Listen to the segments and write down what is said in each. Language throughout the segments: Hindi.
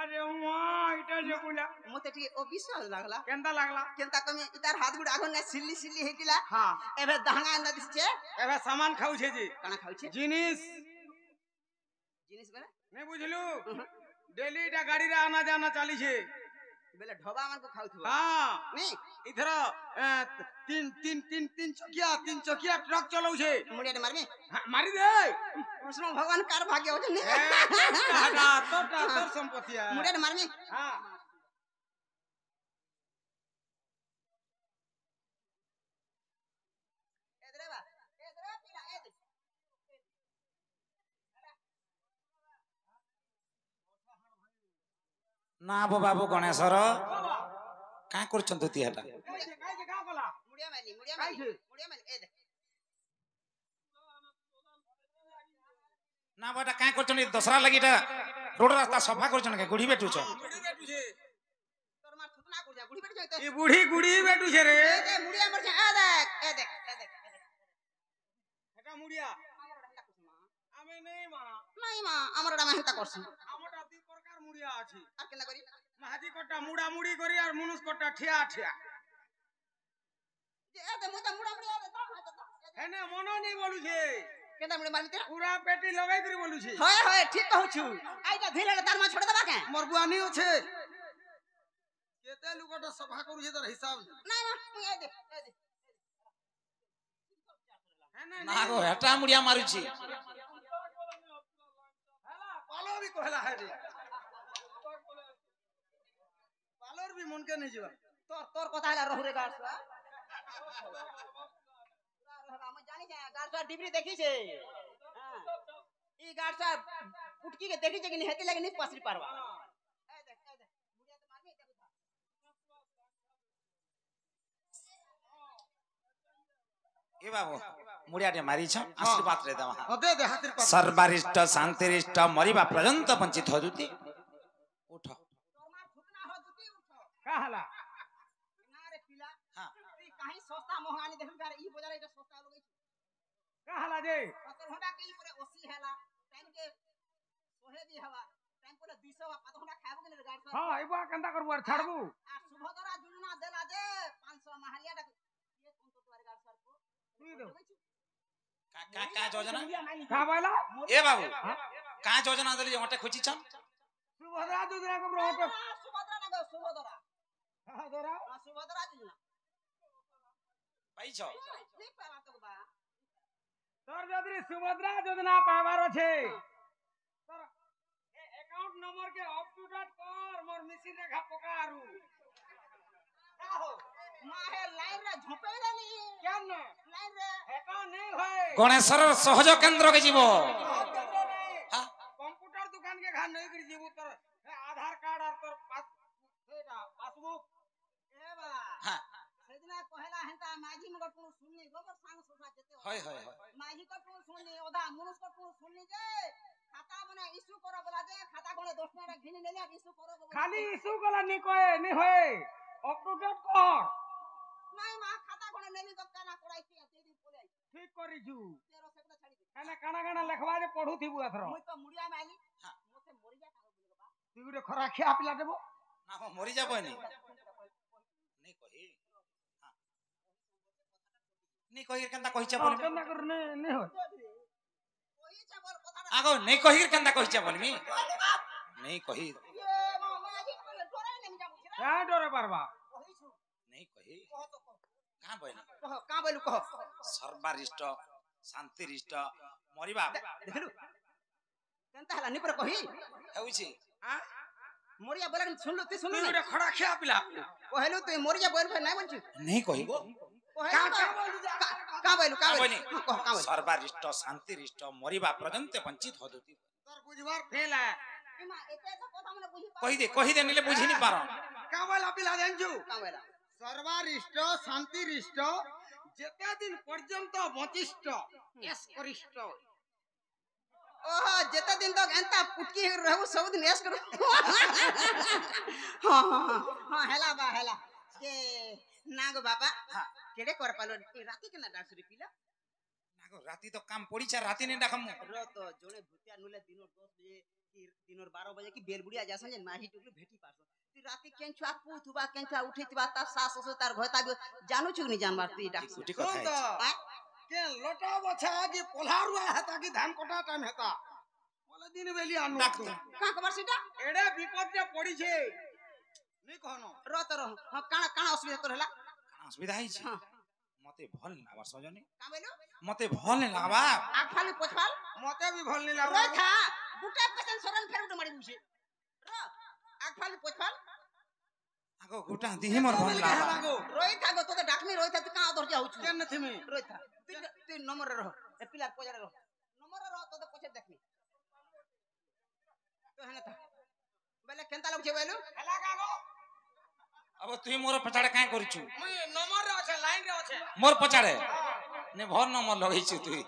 अरे मां इटा जे बोला मते टी अविश्वास लागला केंता कमी इतार हाथ गुड आगन ना सिल्ली हेतिला हां एबे दहंगा न दिसचे एबे सामान खाउ छे जी काना खाउ छे जिनिस बेले नहीं बुझलु डेली इटा गाड़ी रे आना जाना चाली छे बेले ढोबा मन को खाउ थबा हां नहीं इधर तीन चकिया ट्रक चलाउ छे मुड़िया दे मारबे मारी दे कृष्ण भगवान कार भाग्य हो ने दादा तोर संपत्ति है मुड़िया दे मारबे हां ना बो बाबू गणेशर का करछन तू तियाटा का कला मुड़िया माली ए दे ना बेटा का करछन दसरा लगीटा रोड रास्ता सफा करछन के गुड़ी बेटू छ तोर मार थुतना कर जा गुड़ी बैठ जाय तो ये बूढ़ी बेटू छे रे ए दे मुड़िया मर जा ए देख हेटा मुड़िया आमे नहीं मां हमर डा महंता करछ हमटा दुई प्रकार मुड़िया अछि आर केना करी महाजी कोटा मुड़ी करी और मनुष्य कोटा ठिया जे ए दे मुता मुड़ा ए दे हेने मनो नहीं बोलू छे केना मुड़े मारबी तेरा पूरा पेटी लगाई करी बोलू छे होय ठीक कहू छु आइटा धीरे तार मा छोड़ देबा के मोर बुआ नहीं होछे केते लुगटा सफा करू छे तोर हिसाब नहीं मां ए दे हेने ना गो हेटा मुड़िया मारू छी पालो भी कहला है रे पालोर भी मन के नहीं जीवा तोर कथा हला रहु रे गार्सवा हम जानि जा गार्सवा डिबरी देखी छे हां ई गार्सवा पुटकी के देखी छे कि नहीं हेते लगे नहीं पसरी पारवा ए देख बुढ़िया तो मारबे ते बुझा ए बाबू मुड़िया दे मारी छ आशीर्वाद रे दवा दे हातिर पर सर्वरिष्ट शांतिरिष्ट मरिबा पर्यंत वंचित हो जुती उठ तोर मार फुटना हो दुती उठो का हला ना रे पिला हां ई कहीं सस्ता महंगा नहीं देखबी कर ई बाजार एटा सस्ता लगै का हला जे 17 घंटा के ई पूरे 80 हैला टाइम के सोहे भी हवा टाइम पूरे 200 5 घंटा खाबो के गाड़ से हां एबा कंदा करबू और छाड़बू आ सुभद्रा जुलना देला दे 500 महलिया ये कौन तो तुम्हारे गाड़ सर को तू दो का योजना का बोला ए बाबू का योजना देली हटे खुची छ सुभद्रा योजना को रोट सुभद्रा ना गो सुभद्रा हां दोरा सुभद्रा जुलना पाई छ नहीं पावा तो बा तोर जदरी सुभद्रा योजना पावार छे तोर अकाउंट नंबर के अप टू डेट कर मोर मिसी रेखा पकारू का हो माहे लाइन रे झोपे रे नहीं क्या न लाइन रे हेका नहीं होय गणेशर सहयोग केंद्र के जीवो हां कंप्यूटर दुकान के घर नहीं करी जीवो तोर आधार कार्ड और तोर पासबुक ए बा हां सेदिना कहला हंता माजी मगर तू सुननी गोबर सांग सोसा जते होय माजी को तू सुननी ओदा मुनुस को तू सुननी जे खाता मने इशू करो बोला जे खाता कोने 10 मिनट घिनी लेले इशू करो खाली इशू गला नहीं कोए नहीं होय अप टू डेट कर नहीं मां खाता कोने नेली तो काना कराई थी ते दिन बोले ठीक करी छु 13 सेकंड छाड़ी दे काना काना लिखवा जे पढू थीबू एथरो मुई तो मुड़िया में आली मोते मरि जा कागो बोले बा तू गुटे खरा खिया पिला देबो ना हो मरि जाबो नहीं कही हां नहीं कही केंता कहि छ बोलमी केंता कर नहीं हो कोई छ बोल कथा आगो नहीं कही केंता कहि छ बोलमी नहीं कही ये माजी को डरे नहीं जा मुझे क्या डरे परबा कहि छु नहीं कही कह तो का बोली कह का बोलू कह सर्वरिष्ट शांतिरिष्ट मरिबा देखलु केनता हला नि पर कही हेउ छी हां मोरिया बोला सुनलु ती सुनलु गुटे खरा खिया पिला कहलु तू मोरिया बोल भाई नहीं बोलछु नहीं कही का बोलू का बोलू सर्वरिष्ट शांतिरिष्ट मरिबा पर्यंत वंचित हो दुती तोर बुझवार फेल है इमा एते तो कथा मने बुझी कही दे निले बुझी नहीं पारो का बोला पिला जानजू का बोला सर्वरिष्ट शांतिरिष्ट जेते दिन पर्यंत बचिष्ट एस करिष्ट ओह जेते दिन तक एंता पुटकी रहू सब दिन एस करू हां हेला बा हेला के नागो बाबा केडे कर पालो राती के ना डांस रे पिला আগো রাতি তো কাম পড়িছা রাতি নে ডাকম रो तो जोने भूतिया नुले दिनोर 10 बजे कि दिनोर 12 बजे की बेलबुड़िया जासन जे माही टुकली भेटी पास ती राती केन छुआ पुथुबा केन छुआ उठितबा ता सास ससुर तार घता जानू छु नि जानबार ती डाक गुटी কথা सुन तो है के लोटा बछा कि पोल्हारुआ हेता कि धान कटा टाइम हेता बोले दिन बेली आनु डाक का खबर सीटा एडे विपद जे पड़ी छे नी कहनो रो तो रो हां काना काना असुविधा तोर हला असुविधा है छी हां मते भल लागबा सजनी का बोलो मते भल ने लागबा आग फाली पोछवाल मते भी भल नी लाग रोय था बुटा पेशेंट सरन फेर उठ मारी बुछे रो आग फाली पोछवाल আগো গুটা দিহি মোর ভল লাগবা रोय था गो तो डाकमी रोय था तू का दर जाउ छु केन थिमी रोय था तू नंबर रह ए पिला पोजरे रह नंबर रह तो पछे देखनी तो हने था बेले केनता लग छे बेलु हला कागो अब तुई मोर पछाड़े काहे करिछु मुई नंबर रे আছে লাইন রে আছে मोर पछाड़े ने भर नंबर लगैछु तुई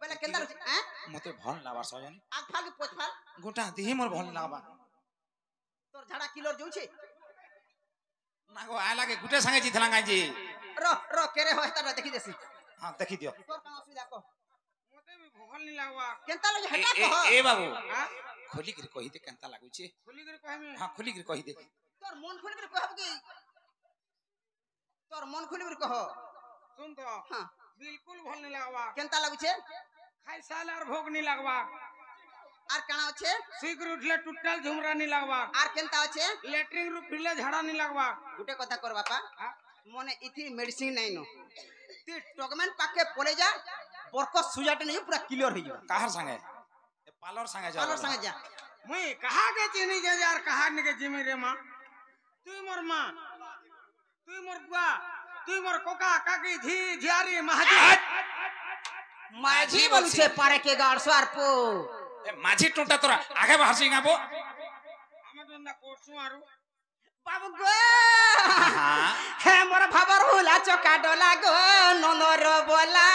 बेले केनता लग हैं मते भल लागबा सजनी आग फाली पोछवाल गुटा दिही मोर भल लागबा तोर झाड़ा किलोर जाउ छे नागो आ लागे गुटे संगे जिथला गाजी रो रो केरे हो ता देखि देसी हां देखि दियो तोर का असुविधा को मते भी भल नी लागवा केनता लग हटा ए कह ए बाबू हां खोली के कहि दे केनता लागु छी खुली कर कहमी हां खोली के कहि दे तोर मन खुली कर कहब की तोर मन खुली कर कह सुन तो हां बिल्कुल भल नी लागवा केनता लागु छे खाई साल और भोग नी लागवा आर काना छे शीघ्र उठले टुटल झुमरा नी लागवा आर केनता छे लेटरिंग रु फिरले झाड़ा नी लागवा गुटे कथा कर बापा हां मने इथि मेडिसिन नै नो ती टॉकमेंट पाके पले जा बरको सुजाटे नहीं पूरा क्लियर हो जाबा काहर संगे ए पालर संगे जा पालर संगे जा मुई कहा के चिनी जे यार कहा ने के जिमी रे मां तुई मोर मां तुई मोर बुआ तुई मोर कोका काकी झी झियारी महाजी माझी बोलु छे पारे के गाड़ स्वार पो ए माझी टोटा तोरा आगे बाहर से गाबो हम तो ना कोसु आरु बाबू गो हां हे मोर भाबर हुला चोका डोला गो ननर बोला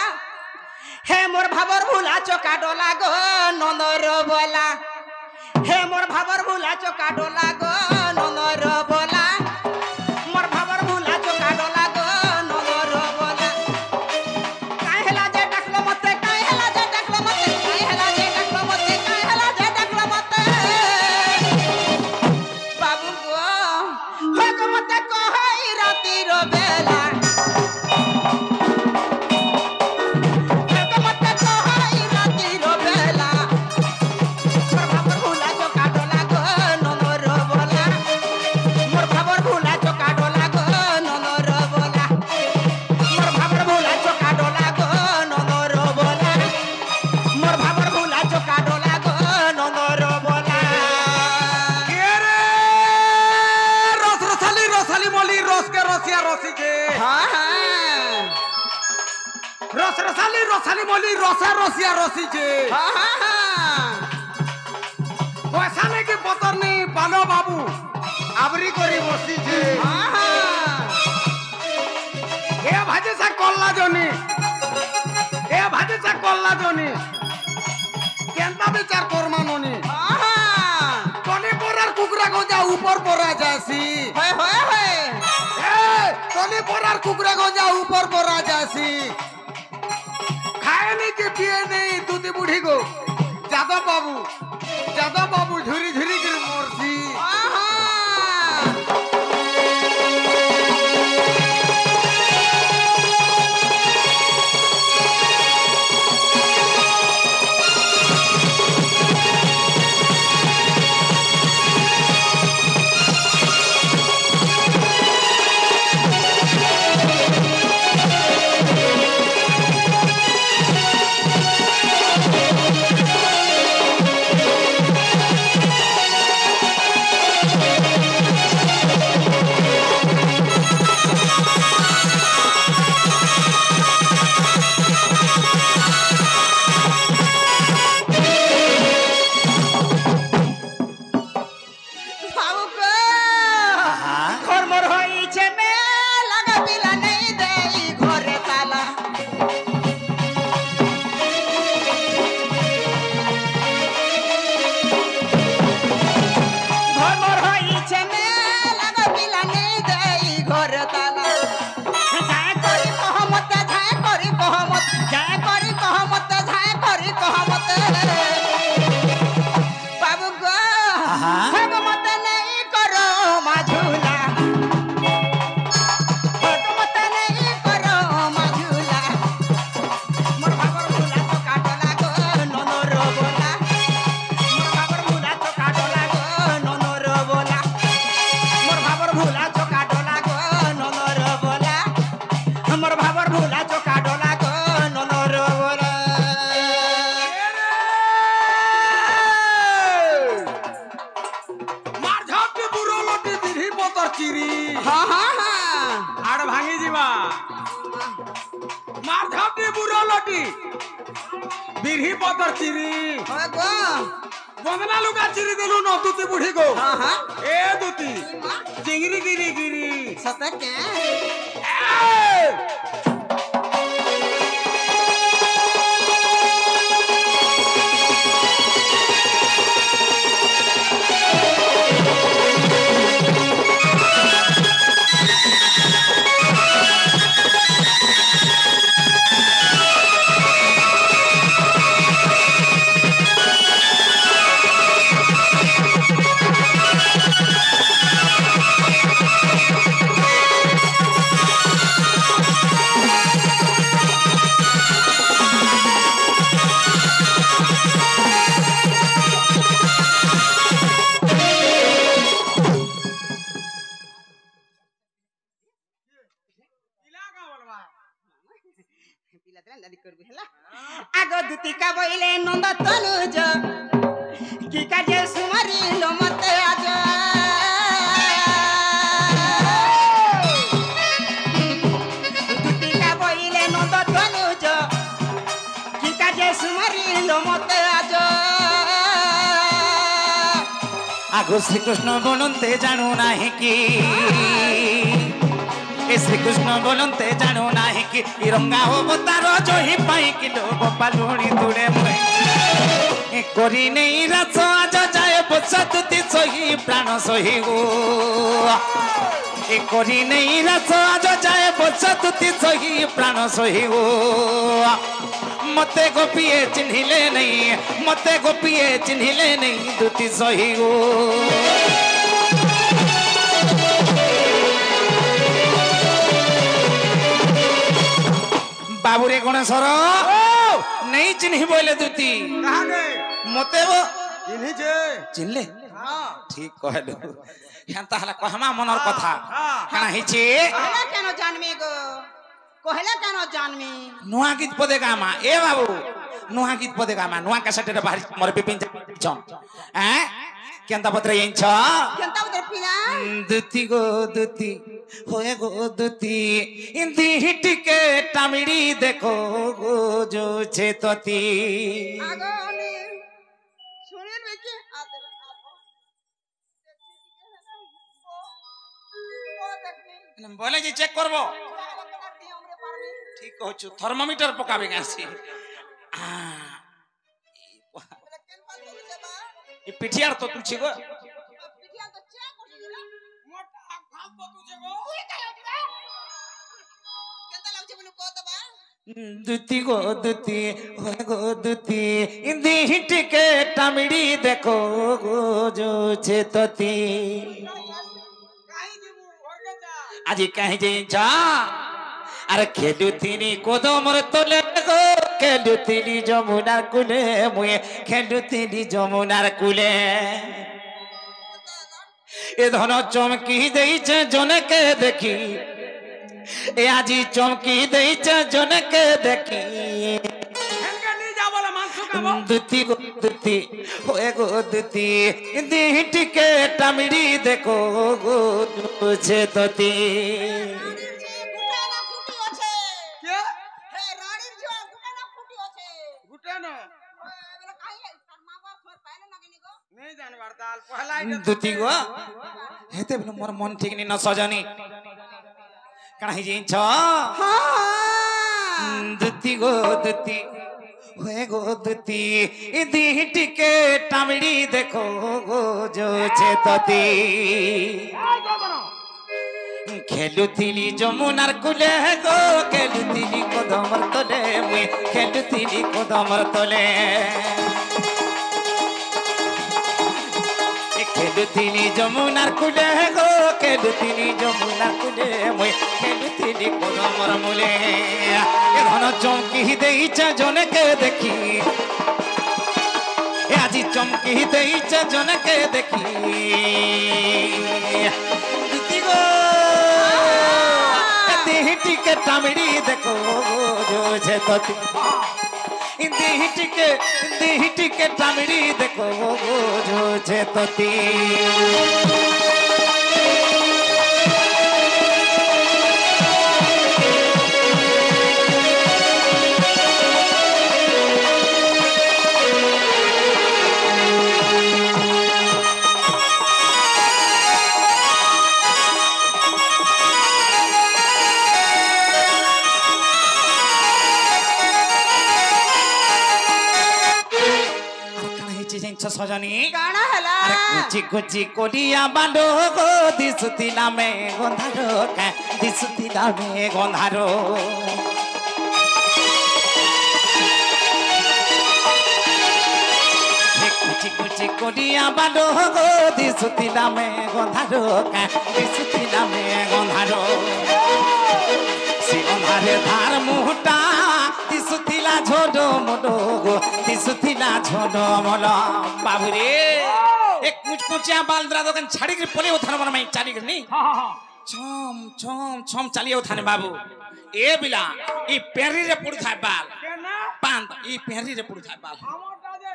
हे मोर भाबर हुला चोका डोला गो ननर बोला हे मोर भाबर हुला चोका डोला गो ननर बोला मोर भाबर हुला चोका डोला गो ननर बोला काहे हला जे डाकलो मते काहे हला जे डाकलो मते काहे हला जे डाकलो मते काहे हला जे डाकलो मते बाबू गो हो को मते कहई राती रो बेला के रे रस रसाली रसाली मोली रस के रसिया रसी के हाँ हाँ रस रसाली रसाली मोली रसा रसिया रसी के हाँ हाँ हाँ पैसा नहीं कि पतर नहीं पालो बाबू आबरी करी बसी छे हाँ हाँ ए भाजे सा कल्ला जोनी ए भाजे सा कल्ला जोनी केनता विचार करमानोनी टनी पोरार कुकरा गोजा ऊपर पोरा जासी होय होय होय ए टनी पोरार कुकरा गोजा ऊपर पोरा जासी खाए नहीं कि पिए नहीं दूधी बूढ़ी को जादव बाबू झुरी झुरी कर मोरसी हाँ हाँ আহা হে গো মতে নেই করো মাঝুলা হে গো মতে নেই করো মাঝুলা মোর ভাবর ভুলা তো কাটলা গো ননর বলা মোর ভাবর ভুলা তো কাটলা গো ননর বলা মোর ভাবর ভুলা তো কাটলা গো ননর বলা মোর ভাবর ভুলা তো কাটলা গো ননর বলা মার ঝাপটি বুড়ো লটি বিড়ি পতর চিরি হ্যাঁ হ্যাঁ হ্যাঁ হাড় ভাঙি ଯିବା মার ঝাপটি বুড়ো লটি বিড়ি পতর চিরি ওই গো বন্দনা লুকা চিরি দিলু ন দুতি বুঢ়ী গো হ্যাঁ হ্যাঁ এ দুতি চিংড়ি গিরি গিরি সতে কে আগ দুতিকা বইলে নন্দ তনুজ কি কাজে সুমারিল মতে আজ দুতিকা বইলে নন্দ তনুজ কি কাজে সুমারিল মতে আজ আগো শ্রীকৃষ্ণ বলন্তে জানু নাহি কি এ শ্রীকৃষ্ণ বলন্তে জানু নাহি কি রঙ্গা অবতার জহি পাই কিলো গোপালুনি তুড়ে মুই এ করি নেই রাস আজ যায় বসতুতি সহি প্রাণ সহি গো এ করি নেই রাস আজ যায় বসতুতি সহি প্রাণ সহি গো মতে গোপিয়ে চিহ্নিলে নেই মতে গোপিয়ে চিহ্নিলে নেই দুতি সহি গো বাবুরে গণেশ্বর নেই চিহ্নি বলে দুতি কাহাকে মতে চিনিছে চিনলে হ্যাঁ ঠিক কহলু হ্যাঁ তাহলে কহমা মনের কথা কানা হিছে কহলা কেন জানমি গো কহলা কেন জানমি নুয়া গীত পদে গামা এ বাবু নুয়া গীত পদে গামা নুয়া কাসেটের বাহারি মোর বিপিন চম হ্যাঁ কেনতা পত্রে ইঞ্ছ কেনতা উদর পিলা দুতি গো দুতি হয়ে গো দুতি ইন্দি হিটিকে টামিড়ি দেখো গো জোছে ততি আগনি শুনির বেকি আদর বলে যে চেক করব ঠিক কহছু থার্মোমিটার পকাবে গাছি এই পিঠিয়ার তো তুলছি গো দুতি গো দুতি হয়ে গো দুতি ইন্দি হিটিকে টামিড়ি দেখো গো জোছে ততি আজি কাহি যাইছ আরে খেলুতিনি কোদমর তোলে গো খেলুতিনি যমুনার কুলে মুয়ে খেলুতিনি যমুনার কুলে এ ধন চমকি দেইছে জনকে দেখি এ আজি চমকি দেইছে জনকে দেখি হেনকে নিয়ে যা বলে মাংস খাবো দুতি গো দুতি হয়ে গো দুতি দিটিকে টামিড়ি দেখো গো জোছে ততি কে গুটে ন नहीं जानवर दाल पहला দুতি গো হেতে বলে মোর মন ঠিক নি ন সজনি কাহি জিছ দুতি গো দুতি হয়ে গো দুতি দিটিকে টামিড়ি দেখো গো জোছে ততি খেলুতিলি যমুনার কুলে গো খেলুতিলি কদমর তলে মুই খেলুতিলি কদমর তলে খেলুথিলি যমুনার কুলে গো খেলুথিলি যমুনার কুলে মই খেলুথিলি কদমর মূলে এ ধন চমকি দেইছে জনকে দেখি এ আজি চমকি দেইছে জনকে দেখি দিদি গো দেহি টিকে টামড়ি দেখো যে ততি দেহি টিকে টামড়ি দেখো যে ততি সজনী কাଣା হেলা আরে কুচি কুচি করিয়া বাঁধো গো দিশুতিলা মে গন্ধারো দিশুতিলা মে গন্ধারো কুচি কুচি করিয়া বাঁধো গো দিশুতিলা মে গন্ধারো দিশুতিলা মে গন্ধারো সে গন্ধারে ধার মুহটা দিশুতিলা ঝোডো মোডো গো দিশুতিলা ঝোডো মোলো বাবুরে এক কুচকুচিয়া বালদ্রা দোকান ছাড়ি করে পলে ওঠানো মনে মাই চালি করে নি ছম ছম ছম চালিয়ে ওঠানে বাবু এ বিলা ই পেরি রে পড়ু থাই বাল কেনা পান ই পেরি রে পড়ু থাই বাল আমারটা যে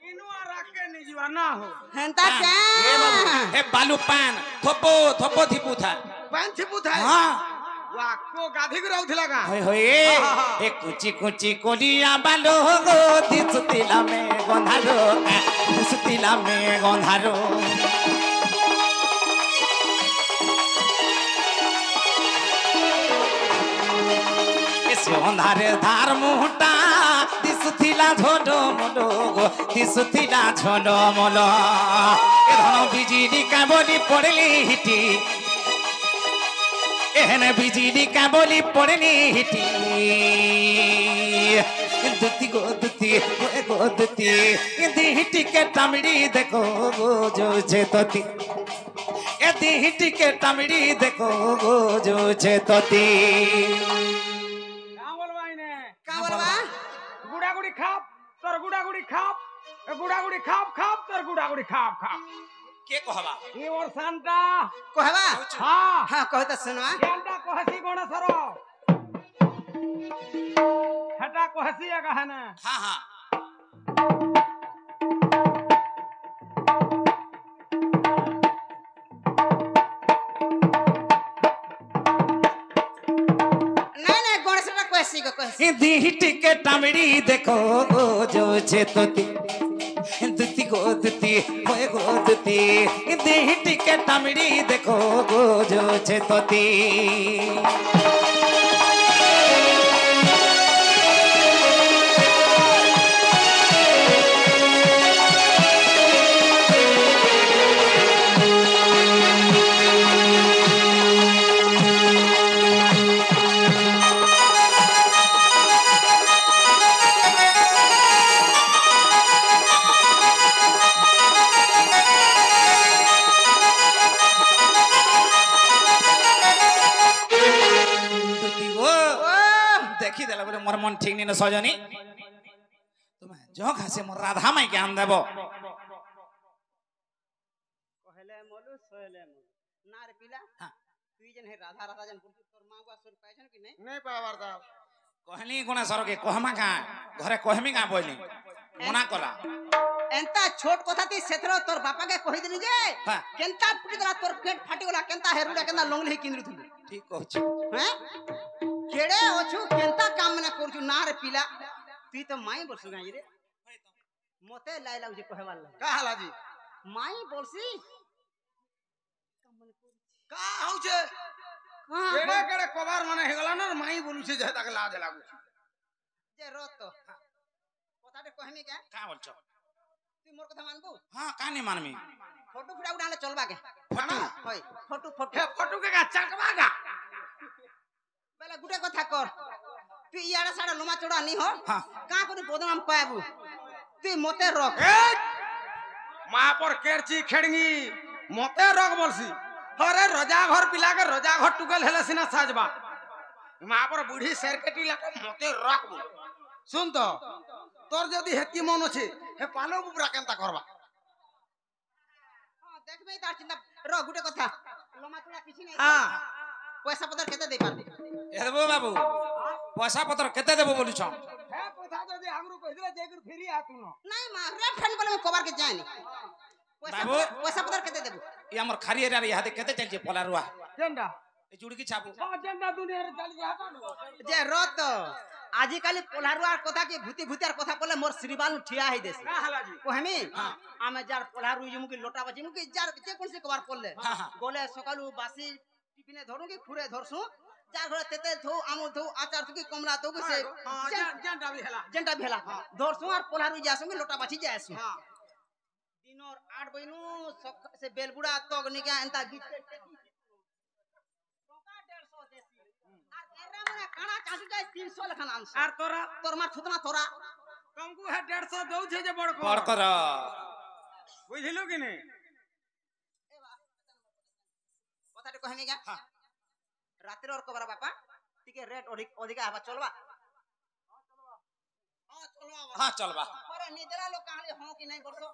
ইনুয়া রাখকে নি जीवा ना हो হেনতা কে এ বাবু এ বালু পান থপো থপো থিপু থা पांची पुथाय हां वाह को गाधी को रहउथिला का होय होय ए कुची कुची कोलिया बालो गो दिसुतिला में गंधारो दिसुतिला में गंधारो এসে অন্ধারে ধার মুহটা দিসুতিলা ঝোডো মোডো গো দিসুতিলা ঝোডো মোলো এ ধন বিজিলি কাবলি পড়লি হিটি এহনে বিজিলি কাবলি পড়লি হিটি দুতি গো দুতি গো দুতি দিহিটি কে টামড়ি দেখো গো জোছে ততি এ দিহিটি কে টামড়ি দেখো গো জোছে ততি का बोलवाई ने का बोलबा गुड़ा गुड़ी खाप तोर गुड़ा गुड़ी खाप ए गुड़ा गुड़ी खाप खाप तोर गुड़ा गुड़ी खाप खाप কে কহবা ई और सांता कहबा हां हां कहता सुनवा केंटा कहसी गणेशर हटा कहसी कहना হ্যাঁ হ্যাঁ नहीं नहीं गणेशरा कहसी को कहसी दिहिटी के टामड़ी देखो गो जो छे तोती दुती गो दुती होए गो दुती दिहिटी के टामड़ी देखो गो जो छे तोती দেখি দেলা বলে মোর মন ঠিক নিন সজনী তুমি যোগ হাসে মোর রাধা মাই জ্ঞান দেব कहले मोलू सोले मोलू ना रे पिला हाँ। तुई जन हे राधा राधा जन पुरतु तोर मां बा सुर पाइछन कि नहीं नहीं पावर दा कहली कोना सरके कहमा का घरे कहमी का बोली मना कला एंता छोट कथा ती सेथरो तोर बापा के कहि दिनी जे हाँ। केंता फुटी गला तोर पेट फाटी गला केंता हेरुडा केंता लंगली किंद्रु थु ठीक कहछु हैं केड़े ओछु केंता काम ना करछु ना रे पिला तुई तो माई बोलसु गाई रे मोते लाई लाउ जे कहवाल का हाला जी माई बोलसी का हौ छे केड़े केड़े कबार माने हेगला ना माई बोलु छे जे ताके लाज लागु जे रोत तो कथाटे कहमी का का बोलछो तुई मोर कथा मानबो हां कानी मानमी फोटो फुड़ा उडाले चलबा के फटू होय फोटो फोटो हे फटू के का चकवागा पहले गुटे कथा कर तुई याडा साडा लोमा चोड़ा नी हो हाँ। का करी बदनाम पाबू तुई मोते रख ए মা পর কেরচি খেড়ঙ্গি মতে রগ বলছি হরে রজা ঘর পিলা के রজা ঘর টুকেল হেলে সিনা সাজবা মা পর বুড়ি সেরকেটি লাকে মতে রগ বল শুন তো তোর যদি হেতি মন আছে হে পালো বুবরা কেনতা করবা দেখবে তার চিন্তা র গুটে কথা লমা তুলা কিছু নাই হ্যাঁ পয়সা পত্র কেতে দেই পারবে এ দেবো বাবু পয়সা পত্র কেতে দেবো বলুছ হে কথা যদি আগরু কইদিলে যেগুর ফেরি আতুন নাই মা রেট ফেন বলে কবার কে যায়নি বাবু। পয়সা পত্র কেতে দেব ই আমার খারিয়ার আর ইহাতে কেতে চলছে পলারুয়া কেনডা এই চুড়কি ছাপু কেনডা দুনিয়ার চালি যাবা যে রত আজিকালি পোলারুয়ার কথা কি ভূতি ভূতির কথা বলে মোর শ্রীবাল ঠিয়া হই দেছে হালাজি কহমি আমি যার পোলারু মুকি লোটা বাজি মুকি যার যে কোনসি কবার পড়লে হ্যাঁ, হ্যাঁ। গলে সকালু বাসি টিফিনে ধরু কি খুরে ধরছু যার ঘরে তেতেল থৌ আমুল থৌ আচার থৌ কি কমলা থৌ কি সে কেনডা বি হেলা যেনটা ভেলা ধরছু আর পোলারু যাসু কি লোটা বাজি যাসু হ্যাঁ দিনর 8 বইনু সে বেলবুড়া তক নিকা এন্তা গীত টকা 150 দেছি আর এরা মানে কানা চাঁচু যায় 300 লেখান আনছে আর তোরা তোর মার থুতনা তোরা কমকু হে 150 দউছে যে বড় বড় কর বুঝিলু কি নে কথাটা কহেমি গা রাত্রে ওর কবরা বাপা টিকে রেট অধিকা হবা চলবা হ্যাঁ চলবা হ্যাঁ চলবা পরে নিদেলা লোক কাহলে হ্যাঁ কি নাই করছো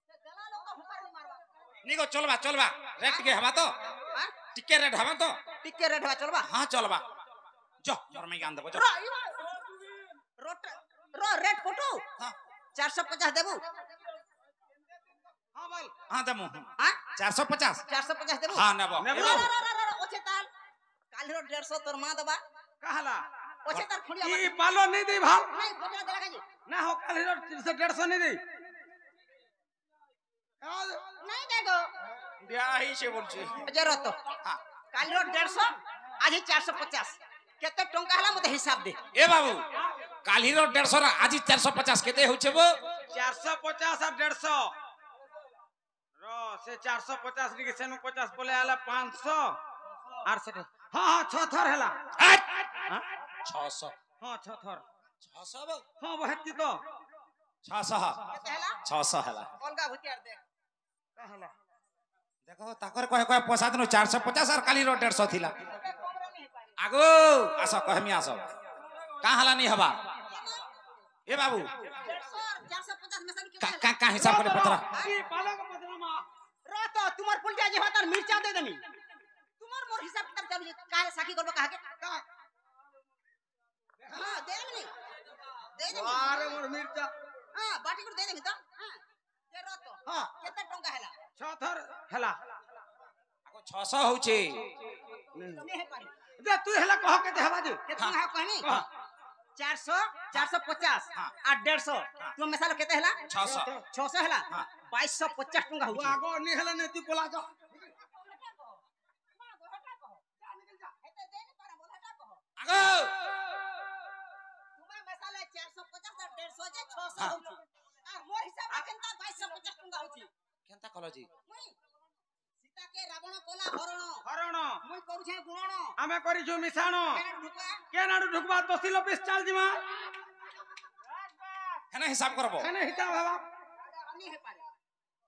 সে দেলা লোক তো হুকার নি মারবা নিগো চলবা চলবা রেট টিকে হবা তো হ্যাঁ টিকে রেট হবা তো টিকে রেট হবা চলবা হ্যাঁ চলবা জ জরমাই গান দেবো জ রোট রেট কটু হ্যাঁ 450 দেবো হ্যাঁ বল হ্যাঁ দেবো হ্যাঁ 450 450 দেবো হ্যাঁ নেব নেব। ওছে তাল কালি রো 150 তোর মা দেবা কাহলা ওছে তার খুঁড়ি ই পালো নেই দেই ভাল নাই বজরা দেলা কাজি না হোক কালি 150 নেই দেই নাই দেখো বিয়া হিসে বলছি জেরো তো হ্যাঁ কালি রো 150 আজি 450 কেতে টঙ্কা হলা মতে হিসাব দে এ বাবু কালির 150 আজি 450 কেতে হচ্ছে বো 450 আর 150 র সে 450 নিকে সেনু 50 বলে আলা 500 আর সেটা হ্যাঁ হ্যাঁ 6 থর হেলা আট! হ্যাঁ 600 হ্যাঁ 6 থর 600 বো হ্যাঁ বহেতি তো 600 কেতে হলা 600 হেলা অলগা ভুতিয়ার দে কাহলা দেখো তাকর কয় কয় পয়সা দিনো 450 আর কালির 150 থিলা আগো আস কহমি আস কা হালানি হবা এ বাবু 450 মেসাল কি কা কা হিসাব করে পতরা কি পালো কে বদনামা রত তোমার পুলটা যে হতার মির্চা দে দেমি তোমার মোর হিসাব কিতাব চালু কাহে সাকি করব কাহে হ্যাঁ দে দেমি দে দেমি আরে মোর মির্চা হ্যাঁ বাটি করে দে দেমি তো হ্যাঁ যে রত হ্যাঁ কেতে টঙ্কা হেলা 6 থর হেলা আগো 600 হচ্ছে তুমি হে পারি দে তুই হেলা কহ কেতে হবা যে কেতে হা কহনি হ্যাঁ 400 450 हाँ। আর 150 তুমি মেসাল কেতে হেলা 600 600 হেলা हाँ। 2250 টঙ্কা ও হউছি আগো নি হেলা নে তুই পলা যা আগো তোমার মেসালে 450 আর 150 যে 600 হউছি আর মোর হিসাব কেনতা 2250 টঙ্কা হউছি কেনতা কলজি মুই সীতাকে রাবণ কলা হরণ হরণ মুই করুছে গুণন আমি করিছু মিছাণ কেন ঢুকা কেনাড়ু ঢুকবা দশিল পিস চাল জিমা হেনা হিসাব করব কেনে হিসাব হবা নি হে পারে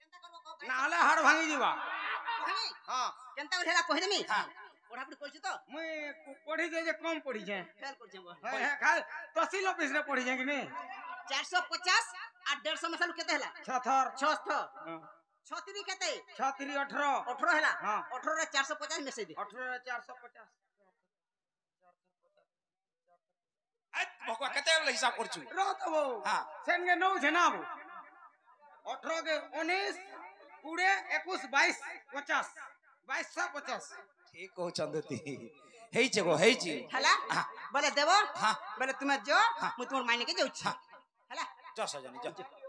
কেনতা করব কব না হলে হাড় ভাঙি যাবা কহি হ্যাঁ কেনতা হেলা কহি দেমি হ্যাঁ। পড়াপড়ি করছি তো মুই পড়ি যে কম পড়িছে ফেল করছি বল হ্যাঁ হ্যাঁ খাল তহসিল অফিস রে পড়িছে কি নি 450 আর 150 মেসাল কেতে হেলা ছথর 600 36 কেতে 6 18 18 হেলা हाँ। 18 রে 450 মেসে দে 18 450 ভগবা কেতে বলে হিসাব করছু রত বউ হ্যাঁ। সেন গে নউ છે না বউ 18 के 19 20 21 22 50 2250 ঠিক কও চন্দতি হেইছে গো হেইছি হেলা হ্যাঁ। বলে দেব হ্যাঁ। বলে তুমি যাও মুই তোমার মাইনে কে যাউছি হেলা যশ জানি যশ